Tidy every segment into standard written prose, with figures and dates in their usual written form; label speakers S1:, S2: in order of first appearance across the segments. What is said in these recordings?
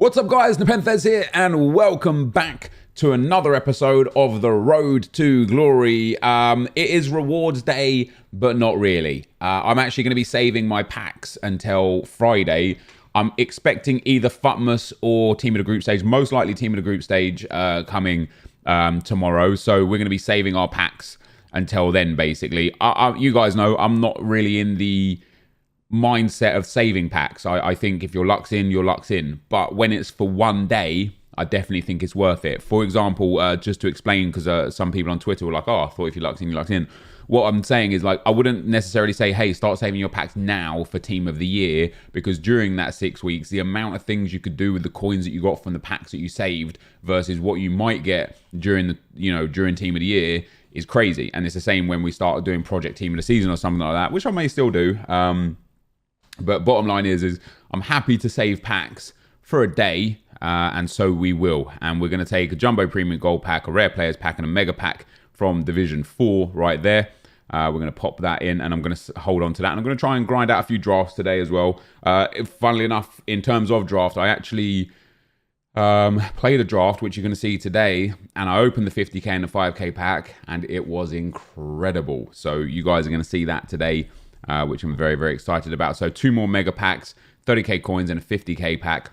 S1: What's up guys, NepentheZ here and welcome back to another episode of The Road to Glory. It is rewards day, but not really. I'm actually going to be saving my packs until Friday. I'm expecting either Futmas or Team of the Group Stage, most likely Team of the Group Stage coming tomorrow. So we're going to be saving our packs until then basically. You guys know I'm not really in the mindset of saving packs. I think if your luck's in, your luck's in. But when it's for one day, I definitely think it's worth it. For example, just to explain, because some people on Twitter were like, oh, I thought if your luck's in, your luck's in. What I'm saying is, like, I wouldn't necessarily say, hey, start saving your packs now for Team of the Year, because during that 6 weeks, the amount of things you could do with the coins that you got from the packs that you saved versus what you might get during the, during Team of the Year is crazy. And it's the same when we start doing Project Team of the Season or something like that, which I may still do. But bottom line is I'm happy to save packs for a day, and so we will. And we're going to take a Jumbo Premium Gold Pack, a Rare Players Pack, and a Mega Pack from Division 4 right there. We're going to pop that in, and I'm going to hold on to that. And I'm going to try and grind out a few drafts today as well. Funnily enough, in terms of draft, I actually played a draft, which you're going to see today, and I opened the 50k and the 5k pack, and it was incredible. So you guys are going to see that today, which I'm very, very excited about. So 2 more mega packs, 30k coins and a 50k pack.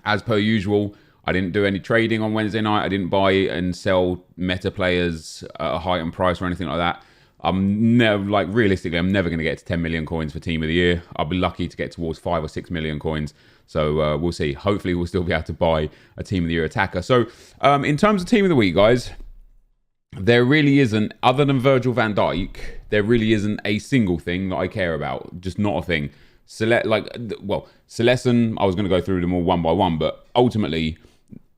S1: As per usual, I didn't do any trading on Wednesday night. I didn't buy and sell meta players at a heightened price or anything like that. Realistically, I'm never going to get to 10 million coins for Team of the Year. I'll be lucky to get towards 5 or 6 million coins. So we'll see. Hopefully, we'll still be able to buy a Team of the Year attacker. So in terms of Team of the Week, guys, there really isn't, other than Virgil van Dijk, there really isn't a single thing that I care about. Just not a thing. Celestin, I was going to go through them all one by one, but ultimately,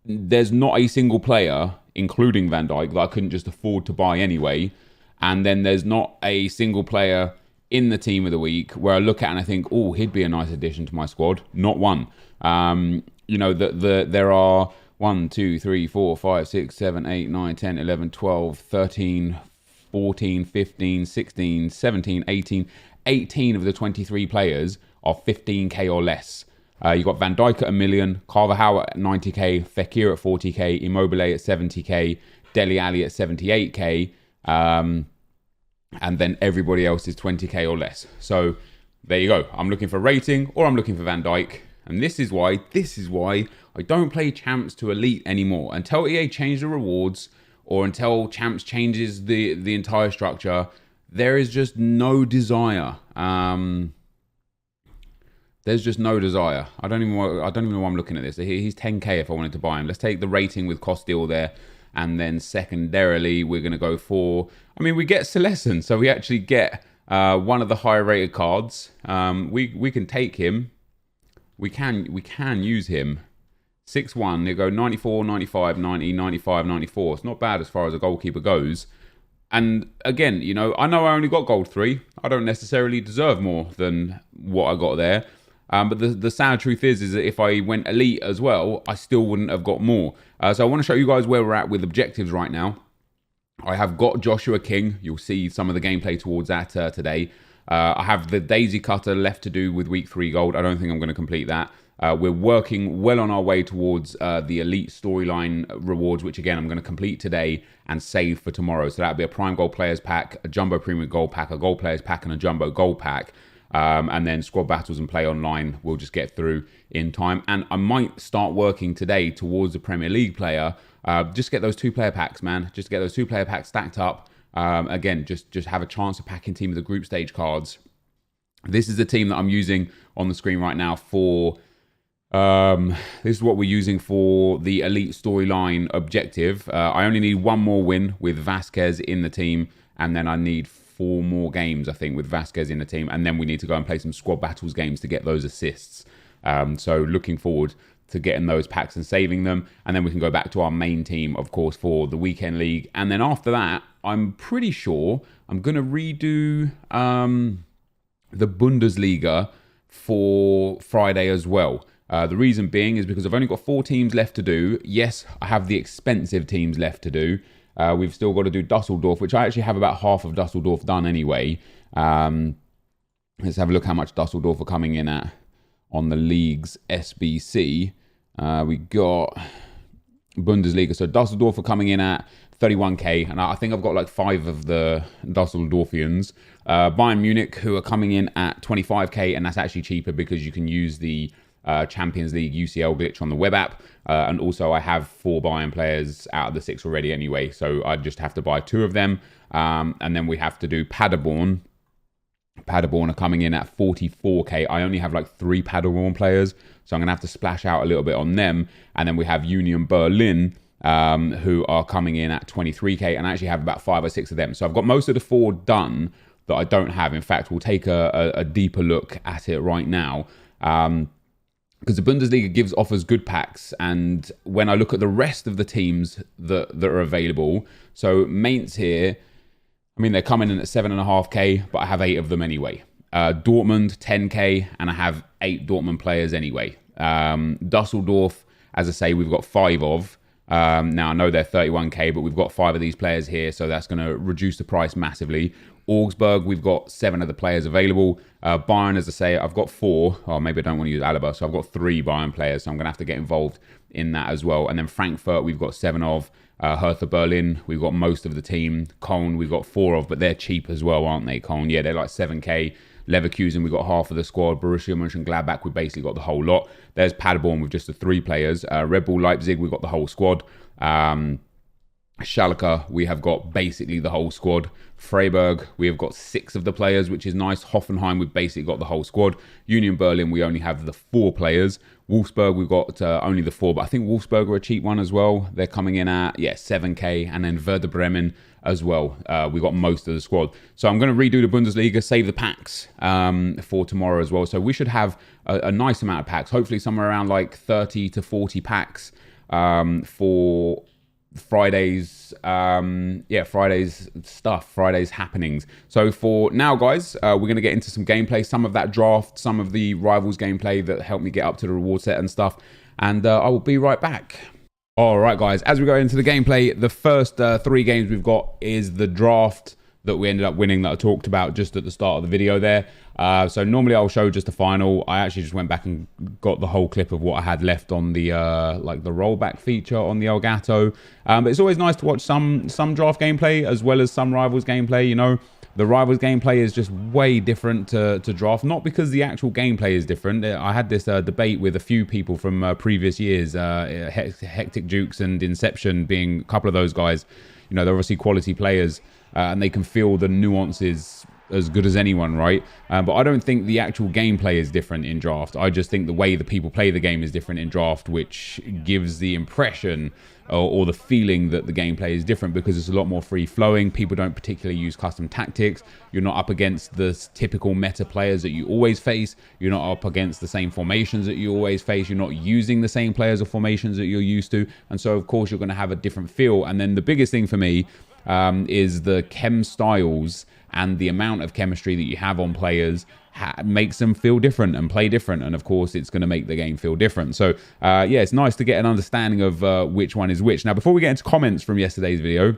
S1: there's not a single player, including Van Dijk, that I couldn't just afford to buy anyway. And then there's not a single player in the Team of the Week where I look at and I think, oh, he'd be a nice addition to my squad. Not one. There are 1, 2, 3, 4, 5, 6, 7, 8, 9, 10, 11, 12, 13, 14, 15, 16, 17, 18. 18 of the 23 players are 15k or less. You got Van Dijk at 1 million, Carvajal at 90k, Fekir at 40k, Immobile at 70k, Dele Alli at 78k, and then everybody else is 20k or less. So there you go. I'm looking for rating or I'm looking for Van Dijk. And this is why I don't play champs to elite anymore. Until EA change the rewards or until champs changes the entire structure, there is just no desire. There's just no desire. I don't even know why I'm looking at this. He's 10k if I wanted to buy him. Let's take the rating with cost deal there. And then secondarily, we're going to go for, we get Celestin. So we actually get one of the higher rated cards. We can take him. We can use him. 6-1, they go 94, 95, 90, 95, 94. It's not bad as far as a goalkeeper goes. And again, I know I only got gold 3. I don't necessarily deserve more than what I got there. But the sad truth is that if I went elite as well, I still wouldn't have got more. So I want to show you guys where we're at with objectives right now. I have got Joshua King. You'll see some of the gameplay towards that today. I have the Daisy Cutter left to do with week 3 gold. I don't think I'm going to complete that. We're working well on our way towards the elite storyline rewards, which again, I'm going to complete today and save for tomorrow. So that'll be a Prime Gold Players Pack, a Jumbo Premium Gold Pack, a Gold Players Pack, and a Jumbo Gold Pack. And then Squad Battles and Play Online we'll just get through in time. And I might start working today towards a Premier League player. Just get those 2-player packs, man. Just get those 2-player packs stacked up. Again, just have a chance of packing Team of the Group Stage cards. This is the team that I'm using on the screen right now for... this is what we're using for the elite storyline objective. I only need 1 more win with Vasquez in the team, and then I need 4 more games, I think, with Vasquez in the team, and then we need to go and play some Squad Battles games to get those assists. So looking forward to getting those packs and saving them, and then we can go back to our main team, of course, for the weekend league. And then after that, I'm pretty sure I'm going to redo the Bundesliga for Friday as well. The reason being is because I've only got 4 teams left to do. Yes, I have the expensive teams left to do. We've still got to do Dusseldorf, which I actually have about half of Dusseldorf done anyway. Let's have a look how much Dusseldorf are coming in at on the league's SBC. We got Bundesliga. So Dusseldorf are coming in at 31k, and I think I've got like 5 of the Dusseldorfians. Bayern Munich, who are coming in at 25k, and that's actually cheaper because you can use the Champions League UCL glitch on the web app. And also I have 4 Bayern players out of the 6 already anyway, so I just have to buy 2 of them. And then we have to do Paderborn. Paderborn are coming in at 44k. I only have like 3 Paderborn players, so I'm going to have to splash out a little bit on them. And then we have Union Berlin, who are coming in at 23k, and I actually have about 5 or 6 of them. So I've got most of the 4 done that I don't have. In fact, we'll take a deeper look at it right now. Because the Bundesliga offers good packs, and when I look at the rest of the teams that are available, so Mainz here, I mean, they're coming in at 7.5k, but I have 8 of them anyway. Dortmund, 10k, and I have 8 Dortmund players anyway. Dusseldorf, as I say, we've got 5 of. Now, I know they're 31k, but we've got 5 of these players here, so that's going to reduce the price massively. Augsburg, we've got 7 of the players available. Bayern, as I say, I've got 4. Oh, maybe I don't want to use Alaba, so I've got 3 Bayern players, so I'm going to have to get involved in that as well. And then Frankfurt, we've got 7 of. Hertha Berlin, we've got most of the team. Cologne, we've got 4 of, but they're cheap as well, aren't they, Cologne? Yeah, they're like 7k. Leverkusen, we've got half of the squad. Borussia Mönchengladbach, we've basically got the whole lot. There's Paderborn with just the 3 players. Red Bull Leipzig, we've got the whole squad. Schalke, we have got basically the whole squad. Freiburg, we have got 6 of the players, which is nice. Hoffenheim, we've basically got the whole squad. Union Berlin, we only have the 4 players. Wolfsburg, we've got only the 4, but I think Wolfsburg are a cheap one as well. They're coming in at, 7k, and then Werder Bremen as well. We've got most of the squad. So I'm going to redo the Bundesliga, save the packs for tomorrow as well. So we should have a nice amount of packs, hopefully somewhere around like 30 to 40 packs for Friday's Friday's happenings. So for now, guys, we're going to get into some gameplay, some of that draft, some of the rivals gameplay that helped me get up to the reward set and stuff, and I will be right back. All right, guys, as we go into the gameplay, the first 3 games we've got is the draft that we ended up winning that I talked about just at the start of the video there. So normally I'll show just the final. I actually just went back and got the whole clip of what I had left on the like the rollback feature on the Elgato. But it's always nice to watch some draft gameplay as well as some rivals gameplay. You know, the rivals gameplay is just way different to draft, not because the actual gameplay is different. I had this debate with a few people from previous years, Hectic Jukes and Inception being a couple of those guys. You know, they're obviously quality players, and they can feel the nuances as good as anyone, right? But I don't think the actual gameplay is different in draft. I just think the way the people play the game is different in draft, which gives the impression or the feeling that the gameplay is different because it's a lot more free-flowing. People don't particularly use custom tactics. You're not up against the typical meta players that you always face. You're not up against the same formations that you always face. You're not using the same players or formations that you're used to. And so, of course, you're going to have a different feel. And then the biggest thing for me is the chem styles and the amount of chemistry that you have on players makes them feel different and play different, and of course it's going to make the game feel different. So yeah, it's nice to get an understanding of which one is which. Now, before we get into comments from yesterday's video,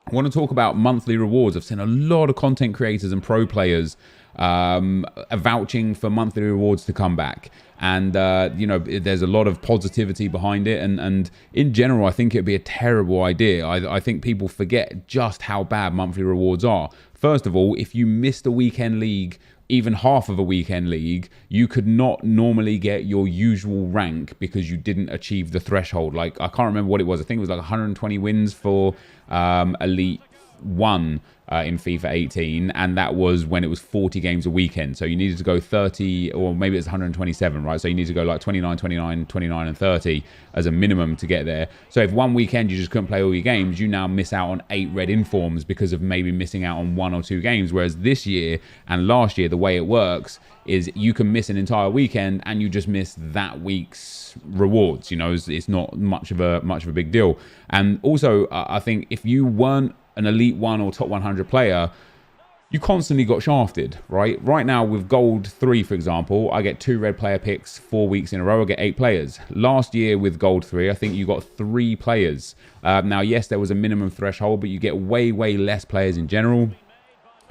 S1: I want to talk about monthly rewards. I've seen a lot of content creators and pro players vouching for monthly rewards to come back, and you know, there's a lot of positivity behind it, and in general I think it'd be a terrible idea. I think people forget just how bad monthly rewards are. First of all, if you missed a weekend league, even half of a weekend league, you could not normally get your usual rank because you didn't achieve the threshold. Like, I can't remember what it was. I think it was like 120 wins for Elite 1 in FIFA 18, and that was when it was 40 games a weekend. So you needed to go 30, or maybe it's 127, right? So you need to go like 29, 29, 29, and 30 as a minimum to get there. So if one weekend you just couldn't play all your games, you now miss out on 8 red informs because of maybe missing out on 1 or 2 games. Whereas this year and last year, the way it works is you can miss an entire weekend and you just miss that week's rewards. You know, it's not much of a big deal. And also, I think if you weren't an Elite 1 or top 100 player, you constantly got shafted, right? Right now with Gold 3, for example, I get 2 red player picks 4 weeks in a row. I get 8 players. Last year with Gold 3, I think you got 3 players. Now, yes, there was a minimum threshold, but you get way less players in general.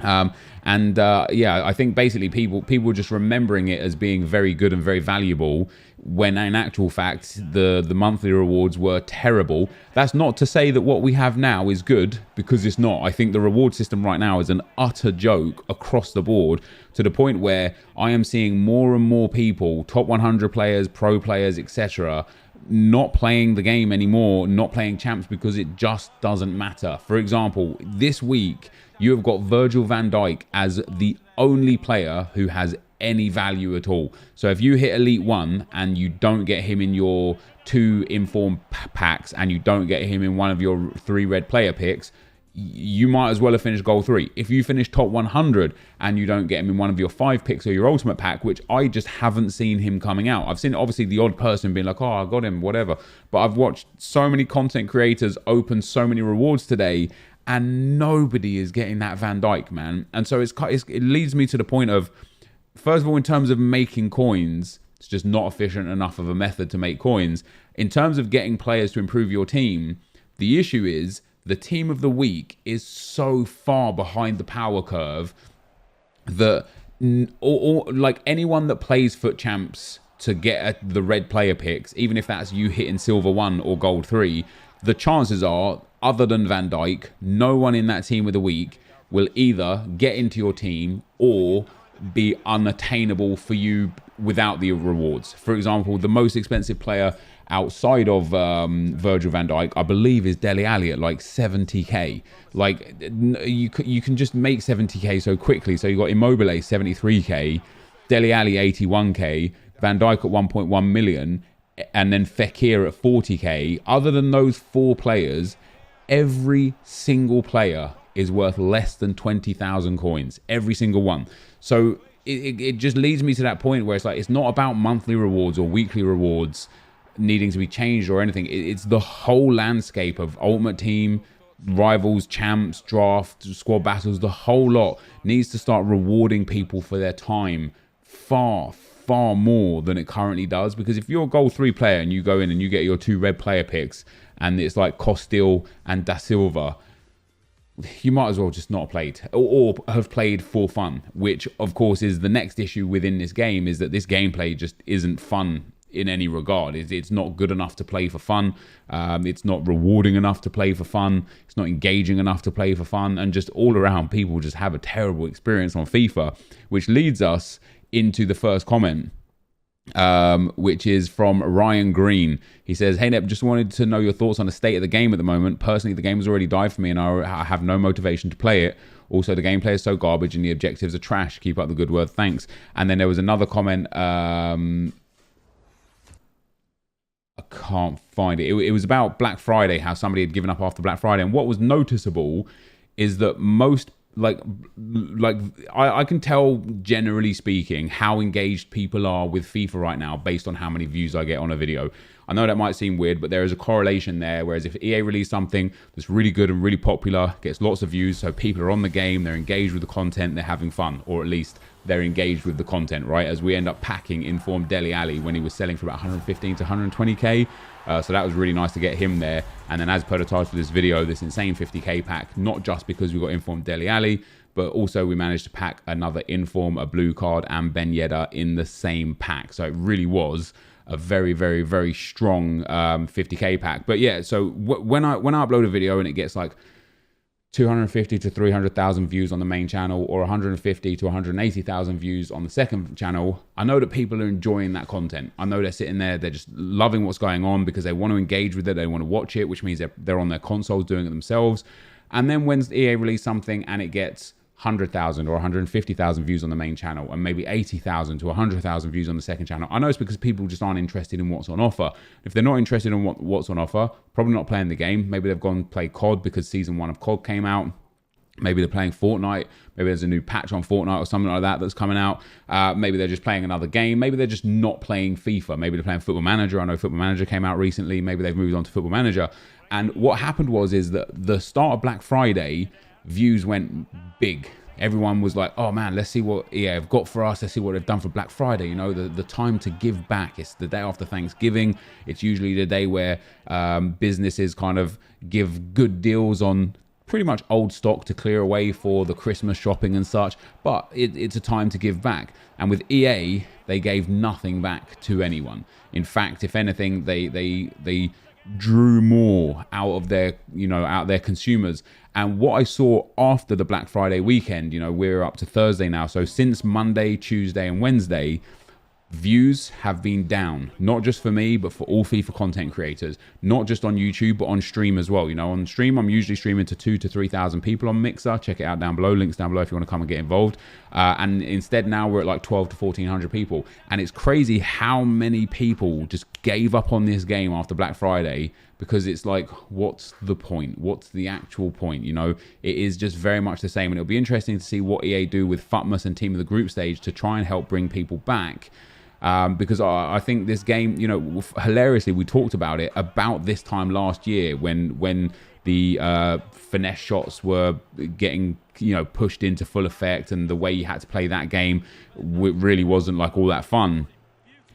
S1: Yeah, I think basically people are just remembering it as being very good and very valuable, when in actual fact the monthly rewards were terrible. That's not to say that what we have now is good, because it's not. I think the reward system right now is an utter joke across the board, to the point where I am seeing more and more people, top 100 players, pro players, etc., not playing the game anymore, not playing champs, because it just doesn't matter. For example, this week you have got Virgil van Dijk as the only player who has any value at all. So if you hit Elite 1 and you don't get him in your 2 informed packs, and you don't get him in one of your 3 red player picks, you might as well have finished goal 3. If you finish top 100 and you don't get him in one of your 5 picks or your ultimate pack, which I just haven't seen him coming out. I've seen obviously the odd person being like, oh, I got him, whatever. But I've watched so many content creators open so many rewards today, and nobody is getting that Van Dijk, man. And so it leads me to the point of, first of all, in terms of making coins, it's just not efficient enough of a method to make coins. In terms of getting players to improve your team, the issue is the team of the week is so far behind the power curve that like anyone that plays FUT Champs to get the red player picks, even if that's you hitting silver 1 or gold 3, the chances are, other than Van Dijk, no one in that team of the week will either get into your team or be unattainable for you without the rewards. For example, the most expensive player outside of Virgil van Dijk, I believe, is Dele Alli at like 70k. Like, you can just make 70k so quickly. So you got Immobile 73k, Dele Alli 81k, Van Dijk at 1.1 million, and then Fekir at 40k. Other than those 4 players, every single player is worth less than 20,000 coins. Every single one. So it just leads me to that point where it's like, it's not about monthly rewards or weekly rewards needing to be changed or anything. It's the whole landscape of Ultimate Team, Rivals, Champs, Draft, Squad Battles. The whole lot needs to start rewarding people for their time far more than it currently does. Because if you're a Gold 3 player and you go in and you get your 2 red player picks and it's like Costil and Da Silva, you might as well just not have played, or have played for fun, which of course is the next issue within this game, is that this gameplay just isn't fun in any regard. It's not good enough to play for fun. It's not rewarding enough to play for fun. It's not engaging enough to play for fun. And just all around, people just have a terrible experience on FIFA, which leads us into the first comment, which is from Ryan Green. He says, hey Nep, just wanted to know your thoughts on the state of the game at the moment. Personally, the game has already died for me and I have no motivation to play it. Also, the gameplay is so garbage and the objectives are trash. Keep up the good work, thanks. And then there was another comment, I can't find it. It was about Black Friday, how somebody had given up after Black Friday. And what was noticeable is that most, I can tell, generally speaking, how engaged people are with FIFA right now based on how many views I get on a video. I know that might seem weird, but there is a correlation there. Whereas if EA release something that's really good and really popular, gets lots of views, so people are on the game, they're engaged with the content, they're having fun, or at least they're engaged with the content, right? As we end up packing informed Dele Alli when he was selling for about 115 to 120k. So that was really nice to get him there. And then as per the title of this video, this insane 50k pack, not just because we got informed Dele Alli, but also we managed to pack another inform, a blue card, and Ben Yedder in the same pack. So it really was a very, very, very strong 50k pack. But yeah, so when I upload a video and it gets like 250 to 300,000 views on the main channel, or 150 to 180,000 views on the second channel, I know that people are enjoying that content. I know they're sitting there, they're just loving what's going on because they want to engage with it, they want to watch it, which means they're on their consoles doing it themselves. And then when EA release something and it gets 100,000 or 150,000 views on the main channel and maybe 80,000 to 100,000 views on the second channel, I know it's because people just aren't interested in what's on offer. If they're not interested in what's on offer, probably not playing the game. Maybe they've gone play COD because season 1 of COD came out. Maybe they're playing Fortnite. Maybe there's a new patch on Fortnite or something like that that's coming out. Maybe they're just playing another game. Maybe they're just not playing FIFA. Maybe they're playing Football Manager. I know Football Manager came out recently. Maybe they've moved on to Football Manager. And what happened is that the start of Black Friday, views went big. Everyone was like, oh man, let's see what EA have got for us. Let's see what they've done for Black Friday. You know, the time to give back. It's the day after Thanksgiving. It's usually the day where businesses kind of give good deals on pretty much old stock to clear away for the Christmas shopping and such, but it's a time to give back. And with EA, they gave nothing back to anyone. In fact, if anything, they drew more out of their, out of their consumers. And what I saw after the Black Friday weekend, we're up to Thursday now. So since Monday, Tuesday, and Wednesday, views have been down, not just for me, but for all FIFA content creators, not just on YouTube, but on stream as well. On stream, I'm usually streaming to 2,000 to 3,000 people on Mixer. Check it out down below, links down below if you want to come and get involved. And instead now we're at like 12 to 1,400 people. And it's crazy how many people just gave up on this game after Black Friday, because it's like, what's the point? What's the actual point? It is just very much the same. And it'll be interesting to see what EA do with Futmas and Team of the Group stage to try and help bring people back. Because I think this game, hilariously, we talked about it about this time last year when the finesse shots were getting, pushed into full effect, and the way you had to play that game really wasn't like all that fun.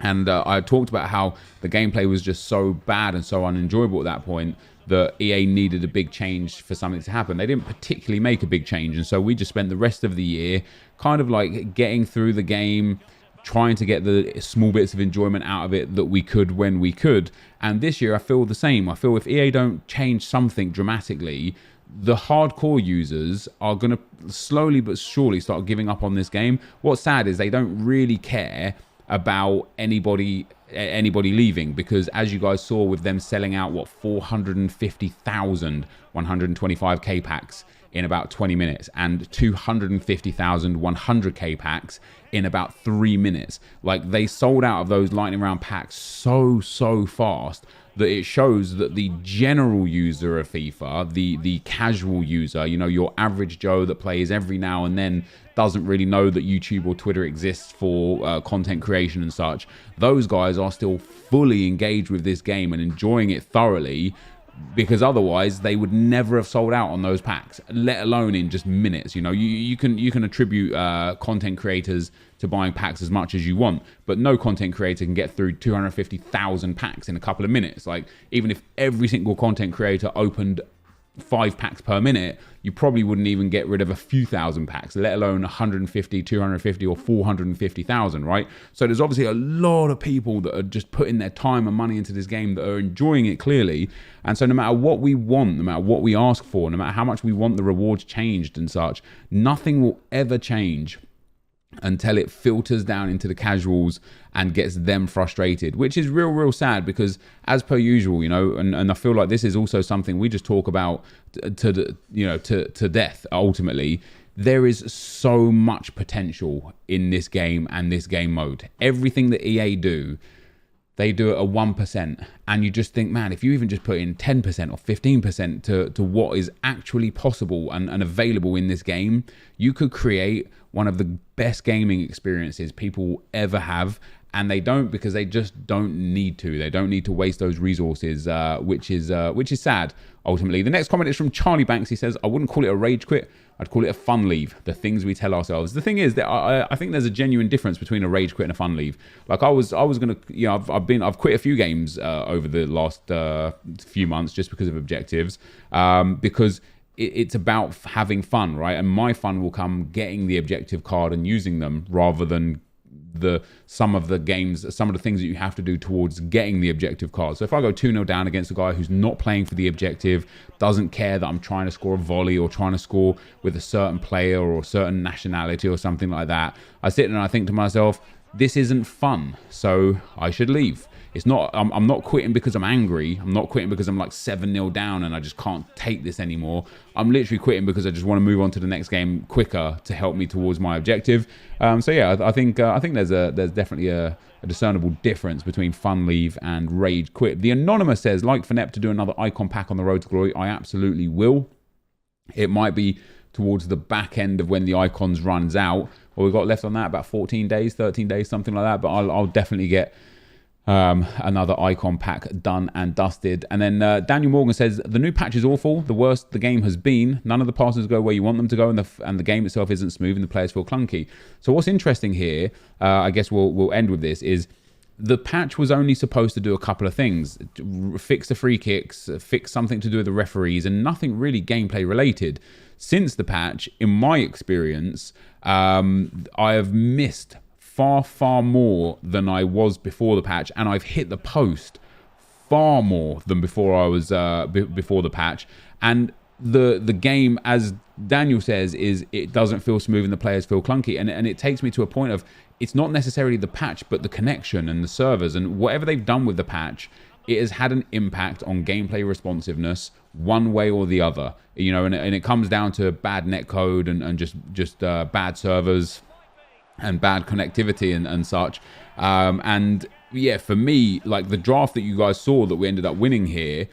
S1: And I talked about how the gameplay was just so bad and so unenjoyable at that point that EA needed a big change for something to happen. They didn't particularly make a big change, and so we just spent the rest of the year kind of like getting through the game, trying to get the small bits of enjoyment out of it that we could when we could. And this year I feel the same. I feel if EA don't change something dramatically, the hardcore users are going to slowly but surely start giving up on this game. What's sad is they don't really care about anybody leaving, because as you guys saw with them selling out 450,000 125k packs in about 20 minutes and 250,000 100k packs in about 3 minutes. Like, they sold out of those lightning round packs so fast that it shows that the general user of FIFA, the casual user, your average Joe that plays every now and then, doesn't really know that YouTube or Twitter exists for content creation and such, those guys are still fully engaged with this game and enjoying it thoroughly, because otherwise they would never have sold out on those packs, let alone in just minutes. You can attribute content creators to buying packs as much as you want, but no content creator can get through 250,000 packs in a couple of minutes. Like, even if every single content creator opened 5 packs per minute, you probably wouldn't even get rid of a few thousand packs, let alone 150, 250 or 450,000, right? So there's obviously a lot of people that are just putting their time and money into this game that are enjoying it clearly. And so no matter what we want, no matter what we ask for, no matter how much we want the rewards changed and such, nothing will ever change until it filters down into the casuals and gets them frustrated, which is real sad, because as per usual, and I feel like this is also something we just talk about to death. Ultimately, there is so much potential in this game and this game mode. Everything that EA do, they do it at 1%, and you just think, man, if you even just put in 10% or 15% to what is actually possible and available in this game, you could create one of the best gaming experiences people will ever have. And they don't, because they just don't need to. They don't need to waste those resources, which is sad, ultimately. The next comment is from Charlie Banks. He says, I wouldn't call it a rage quit. I'd call it a fun leave. The things we tell ourselves. The thing is that I think there's a genuine difference between a rage quit and a fun leave. Like, I was gonna, I've quit a few games over the last few months just because of objectives, because it's about having fun, right? And my fun will come getting the objective card and using them, rather than some of the things that you have to do towards getting the objective card. So if I go 2-0 down against a guy who's not playing for the objective, doesn't care that I'm trying to score a volley or trying to score with a certain player or a certain nationality or something like that, I sit and I think to myself, this isn't fun, so I should leave. It's not, I'm not quitting because I'm angry. I'm not quitting because I'm like 7-0 down and I just can't take this anymore. I'm literally quitting because I just want to move on to the next game quicker to help me towards my objective. So yeah, I think there's definitely a discernible difference between fun leave and rage quit. The Anonymous says, like for Nep to do another icon pack on the road to glory, I absolutely will. It might be towards the back end of when the icons runs out. Or we've got left on that about 14 days, 13 days, something like that. But I'll definitely get another icon pack done and dusted. And then Daniel Morgan says, the new patch is awful, the worst the game has been. None of the passes go where you want them to go, and the game itself isn't smooth and the players feel clunky. So what's interesting here, I guess we'll end with this, is the patch was only supposed to do a couple of things: fix the free kicks, fix something to do with the referees, and nothing really gameplay related. Since the patch, in my experience, I have missed far more than I was before the patch, and I've hit the post far more than before I was before the patch. And the game, as Daniel says, is it doesn't feel smooth and the players feel clunky, and it takes me to a point of, it's not necessarily the patch, but the connection and the servers and whatever they've done with the patch. It has had an impact on gameplay responsiveness one way or the other, you know, and it comes down to bad netcode and just bad servers and bad connectivity and such. And yeah, for me, like the draft that you guys saw that we ended up winning here,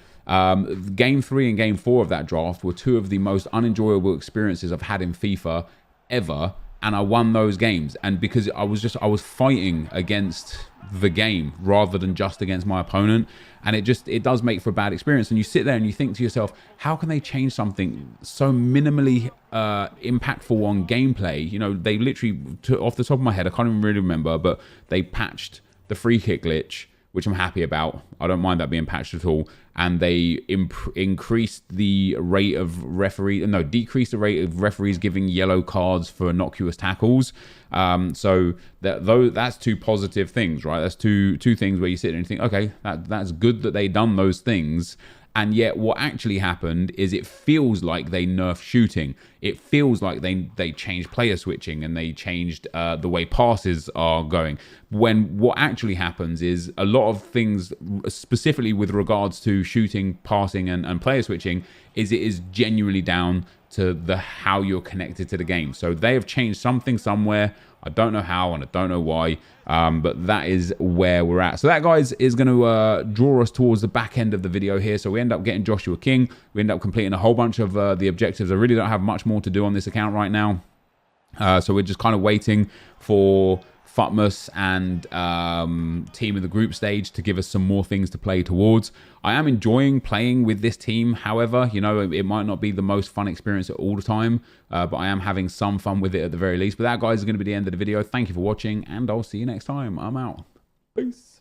S1: game 3 and game 4 of that draft were two of the most unenjoyable experiences I've had in FIFA ever. And I won those games, and because I was fighting against the game rather than just against my opponent, and it does make for a bad experience. And you sit there and you think to yourself, how can they change something so minimally impactful on gameplay? You know, they literally, off the top of my head, I can't even really remember, but they patched the free kick glitch, which I'm happy about. I don't mind that being patched at all. And they decreased the rate of referees giving yellow cards for innocuous tackles. So that's two positive things, right? That's two things where you sit there and think, okay, that's good that they done those things. And yet what actually happened is it feels like they nerfed shooting. It feels like they changed player switching and they changed the way passes are going. When what actually happens is a lot of things, specifically with regards to shooting, passing, and player switching, it is genuinely down to how you're connected to the game. So they have changed something somewhere. I don't know how and I don't know why, but that is where we're at. So that, guys, is going to draw us towards the back end of the video here. So we end up getting Joshua King. We end up completing a whole bunch of the objectives. I really don't have much more to do on this account right now. So we're just kind of waiting for Futmus and team in the group stage to give us some more things to play towards. I am enjoying playing with this team. However, you know, it might not be the most fun experience all the time, but I am having some fun with it at the very least. But that, guys, is going to be the end of the video. Thank you for watching, and I'll see you next time. I'm out. Peace.